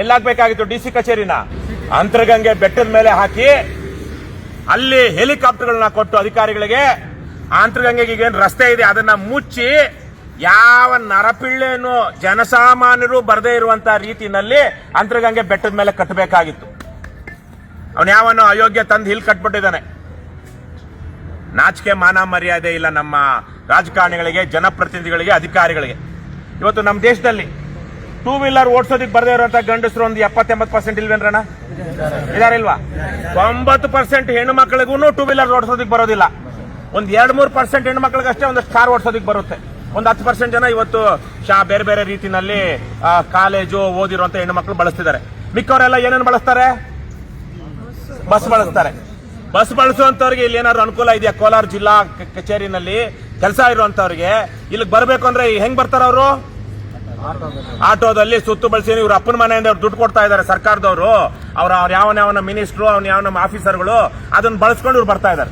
ಎಲ್ಲಾಗಬೇಕಾಗಿತ್ತು DC ಕಚೇರಿನ Antaragange ಬೆಟ್ಟದ ಮೇಲೆ ಹಾಕಿ ಅಲ್ಲಿ ಹೆಲಿಕಾಪ್ಟರ್ಗಳನ್ನ ಕೊಟ್ಟು ಅಧಿಕಾರಿಗಳಿಗೆ ಅಂತರಗಂಗೆಗೆ ಏನು ರಸ್ತೆ ಇದೆ ಅದನ್ನ ಮುಚ್ಚಿ ಯಾವ ನರಪಿಳ್ಳೆನೂ ಜನಸಾಮಾನ್ಯರು ಬರದೇ ಇರುವಂತ ರೀತಿಯಲ್ಲಿ ಅಂತರಗಂಗೆ ಬೆಟ್ಟದ ಮೇಲೆ ಕಟ್ಟಬೇಕಾಗಿತ್ತು. ಅವನು ಯಾವನು ಅಯೋಗ್ಯ ತಂದು ಹಿಲ್ ಕಟ್ಬಿಟ್ಟಿದ್ದಾನೆ. ನಾಚಿಕೆ ಮಾನ ಮರ್ಯಾದೆ ಇಲ್ಲ ನಮ್ಮ ರಾಜಕಾರಣಿಗಳಿಗೆ, ಜನಪ್ರತಿನಿಧಿಗಳಿಗೆ, ಅಧಿಕಾರಿಗಳಿಗೆ. ಇವತ್ತು ನಮ್ಮ ದೇಶದಲ್ಲಿ ಟೂ ವೀಲರ್ ಓಡಿಸೋದಕ್ಕೆ ಬರದೇ ಇರುವಂತ ಗಂಡಸರು ಒಂದು 70-80% ಇಲ್ವೇನ್ರಣ್ಣ? ಇದಾರಿಲ್ವಾ? 90% ಹೆಣ್ಣು ಮಕ್ಕಳಿಗೂ ಟೂ ವೀಲರ್ ಓಡಿಸೋದಕ್ಕೆ ಬರೋದಿಲ್ಲ. ಒಂದು 2-3% ಹೆಣ್ಣು ಮಕ್ಕಳಿಗೆ ಅಷ್ಟೇ ಒಂದಷ್ಟು ಕಾರ್ ಓಡಿಸೋದಕ್ಕೆ ಬರುತ್ತೆ. ಒಂದು 10% ಜನ ಇವತ್ತು ಬೇರೆ ಬೇರೆ ರೀತಿನಲ್ಲಿ ಕಾಲೇಜು ಓದಿರುವಂತ ಹೆಣ್ಣು ಮಕ್ಕಳು ಬಳಸ್ತಿದ್ದಾರೆ. ಮಿಕ್ಕವರೆಲ್ಲ ಏನೇನು ಬಳಸ್ತಾರೆ? ಬಸ್ ಬಳಸ್ತಾರೆ. ಬಸ್ ಬಳಸುವಂತವ್ರಿಗೆ ಇಲ್ಲಿ ಏನಾದ್ರು ಅನುಕೂಲ ಇದೆಯಾ? ಕೋಲಾರ ಜಿಲ್ಲಾ ಕಚೇರಿನಲ್ಲಿ ಕೆಲಸ ಇರುವಂತವ್ರಿಗೆ ಇಲ್ಲಿಗೆ ಬರಬೇಕು ಅಂದ್ರೆ ಹೆಂಗ್ ಬರ್ತಾರ ಅವರು? ಆಟೋದಲ್ಲಿ ಸುತ್ತು ಬಳಸಿ ಇವ್ರ ಅಪ್ಪನ ಮನೆಯಿಂದ ಅವ್ರು ದುಡ್ಡು ಕೊಡ್ತಾ ಇದ್ದಾರೆ ಸರ್ಕಾರದವರು. ಅವ್ರ ಯಾವನ ಮಿನಿಸ್ಟ್ರು, ಯಾವ ಆಫೀಸರ್ಗಳು ಅದನ್ನ ಬಳಸ್ಕೊಂಡು ಇವ್ರು ಬರ್ತಾ ಇದ್ದಾರೆ.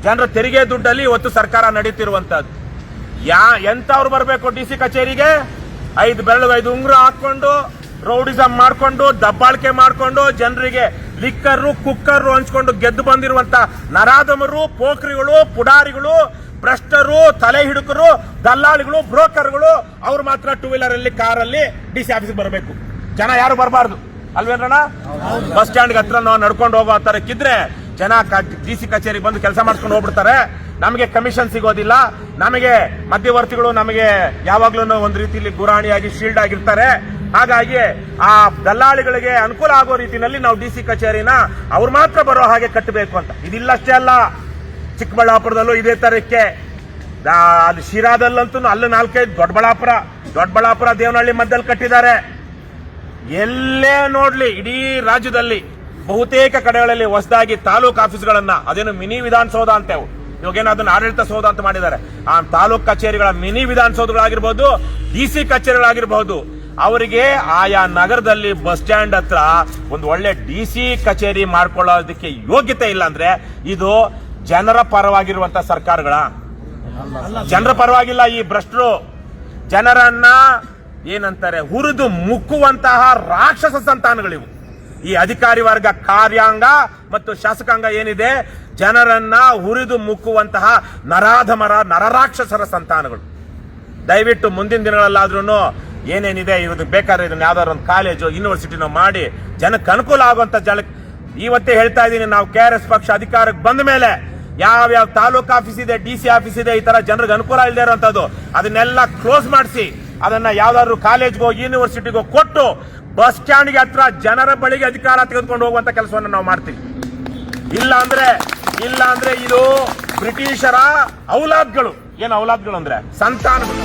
ಜನರ ತೆರಿಗೆ ದುಡ್ಡಲ್ಲಿ ಇವತ್ತು ಸರ್ಕಾರ ನಡೀತಿರುವಂತದ್ದು. ಎಂತವ್ರು ಬರಬೇಕು ಡಿಸಿ ಕಚೇರಿಗೆ? 5 ಬೆರಳು 5 ಉಂಗುರ ಹಾಕೊಂಡು ರೌಡಿಸಮ್ ಮಾಡ್ಕೊಂಡು ದಬ್ಬಾಳಿಕೆ ಮಾಡ್ಕೊಂಡು ಜನರಿಗೆ ಲಿಕ್ಕರು ಕುಕ್ಕರು ಹಂಚ್ಕೊಂಡು ಗೆದ್ದು ಬಂದಿರುವಂತ ನರಾಧಮರು, ಪೋಖ್ರಿಗಳು, ಪುಡಾರಿಗಳು, ಭ್ರಷ್ಟರು, ತಲೆ ಹಿಡುಕರು, ದಲ್ಲಾಳಿಗಳು, ಬ್ರೋಕರ್ಗಳು ಅವ್ರು ಮಾತ್ರ ಟೂ ವೀಲರ್ ಅಲ್ಲಿ ಕಾರಲ್ಲಿ ಡಿಸಿ ಆಫೀಸ್ಗೆ ಬರಬೇಕು. ಜನ ಯಾರು ಬರಬಾರ್ದು ಅಲ್ವೇನ್ರಣ? ಬಸ್ ಸ್ಟ್ಯಾಂಡ್ ಹತ್ರ ನಾವು ನಡ್ಕೊಂಡು ಹೋಗೋ ತರಕ್ಕಿದ್ರೆ ಜನ ಡಿಸಿ ಕಚೇರಿಗೆ ಬಂದು ಕೆಲಸ ಮಾಡ್ಕೊಂಡು ಹೋಗ್ಬಿಡ್ತಾರೆ. ನಮಗೆ ಕಮಿಷನ್ ಸಿಗೋದಿಲ್ಲ. ನಮಗೆ ಮಧ್ಯವರ್ತಿಗಳು ನಮಗೆ ಯಾವಾಗ್ಲೂ ಒಂದು ರೀತಿಯಲ್ಲಿ ಗುರಾಣಿಯಾಗಿ ಶೀಲ್ಡ್ ಆಗಿರ್ತಾರೆ. ಹಾಗಾಗಿ ಆ ದಲ್ಲಾಳಿಗಳಿಗೆ ಅನುಕೂಲ ಆಗೋ ರೀತಿಯಲ್ಲಿ ನಾವು ಡಿಸಿ ಕಚೇರಿನ ಅವ್ರು ಮಾತ್ರ ಬರೋ ಹಾಗೆ ಕಟ್ಟಬೇಕು ಅಂತ. ಇದಿಲ್ಲಷ್ಟೇ ಅಲ್ಲ, ಚಿಕ್ಕಬಳ್ಳಾಪುರದಲ್ಲೂ ಇದೇ ತರಕ್ಕೆ, ಅದು ಶಿರಾದಲ್ಲಂತೂ ಅಲ್ಲೂ 4-5, ದೊಡ್ಡಬಳ್ಳಾಪುರ ದೇವನಹಳ್ಳಿ ಮಧ್ಯದಲ್ಲಿ ಕಟ್ಟಿದ್ದಾರೆ. ಎಲ್ಲೇ ನೋಡ್ಲಿ ಇಡೀ ರಾಜ್ಯದಲ್ಲಿ ಬಹುತೇಕ ಕಡೆಗಳಲ್ಲಿ ಹೊಸದಾಗಿ ತಾಲೂಕು ಆಫೀಸ್ಗಳನ್ನ, ಅದೇನು ಮಿನಿ ವಿಧಾನಸೌಧ ಅಂತೇವು, ಇವಾಗೇನು ಅದನ್ನ ಆಡಳಿತ ಸೌಧ ಅಂತ ಮಾಡಿದ್ದಾರೆ. ಆ ತಾಲೂಕು ಕಚೇರಿಗಳ ಮಿನಿ ವಿಧಾನಸೌಧಗಳಾಗಿರ್ಬೋದು, ಡಿಸಿ ಕಚೇರಿಗಳಾಗಿರ್ಬಹುದು, ಅವರಿಗೆ ಆಯಾ ನಗರದಲ್ಲಿ ಬಸ್ ಸ್ಟ್ಯಾಂಡ್ ಹತ್ರ ಒಂದು ಒಳ್ಳೆ ಡಿಸಿ ಕಚೇರಿ ಮಾಡ್ಕೊಳ್ಳೋದಕ್ಕೆ ಯೋಗ್ಯತೆ ಇಲ್ಲ ಅಂದ್ರೆ ಇದು ಜನರ ಪರವಾಗಿರುವಂತ ಸರ್ಕಾರಗಳ? ಜನರ ಪರವಾಗಿಲ್ಲ. ಈ ಭ್ರಷ್ಟರು ಜನರನ್ನ ಏನಂತಾರೆ ಹುರಿದು ಮುಕ್ಕುವಂತಹ ರಾಕ್ಷಸ ಸಂತಾನಗಳಿವು. ಈ ಅಧಿಕಾರಿ ವರ್ಗ, ಕಾರ್ಯಾಂಗ ಮತ್ತು ಶಾಸಕಾಂಗ ಏನಿದೆ, ಜನರನ್ನ ಹುರಿದು ಮುಕ್ಕುವಂತಹ ನರಾಧಮರ, ನರರಾಕ್ಷಸರ ಸಂತಾನಗಳು. ದಯವಿಟ್ಟು ಮುಂದಿನ ದಿನಗಳಲ್ಲಾದ್ರೂ ಏನೇನಿದೆ ಇರೋದಕ್ಕೆ ಬೇಕಾದ್ರೆ ಇದನ್ನ ಯಾವ್ದಾದ್ರು ಒಂದು ಕಾಲೇಜು, ಯೂನಿವರ್ಸಿಟಿನೋ ಮಾಡಿ ಜನಕ್ಕೆ ಅನುಕೂಲ ಆಗುವಂತ ಇವತ್ತೇ ಹೇಳ್ತಾ ಇದ್ದೀನಿ. ನಾವು KRS ಪಕ್ಷ ಅಧಿಕಾರಕ್ಕೆ ಬಂದ ಮೇಲೆ ಯಾವ್ಯಾವ ತಾಲೂಕು ಆಫೀಸ್ ಇದೆ, ಡಿಸಿ ಆಫೀಸ್ ಇದೆ, ಈ ತರ ಜನರಿಗೆ ಅನುಕೂಲ ಇಲ್ಲದೆ ಇರುವಂತದ್ದು ಅದನ್ನೆಲ್ಲ ಕ್ಲೋಸ್ ಮಾಡಿಸಿ ಅದನ್ನ ಯಾವ್ದಾದ್ರು ಕಾಲೇಜ್ಗೋ ಯೂನಿವರ್ಸಿಟಿಗೋ ಕೊಟ್ಟು ಬಸ್ ಸ್ಟ್ಯಾಂಡ್ಗೆ ಹತ್ರ ಜನರ ಬಳಿಗೆ ಅಧಿಕಾರ ತೆಗೆದುಕೊಂಡು ಹೋಗುವಂತ ಕೆಲಸವನ್ನು ನಾವು ಮಾಡ್ತೀವಿ. ಇಲ್ಲ ಅಂದ್ರೆ ಇದು ಬ್ರಿಟಿಷರ ಔಲಾದ್ಗಳು. ಏನು ಔಲಾದ್ಗಳು ಅಂದ್ರೆ ಸಂತಾನಗಳು.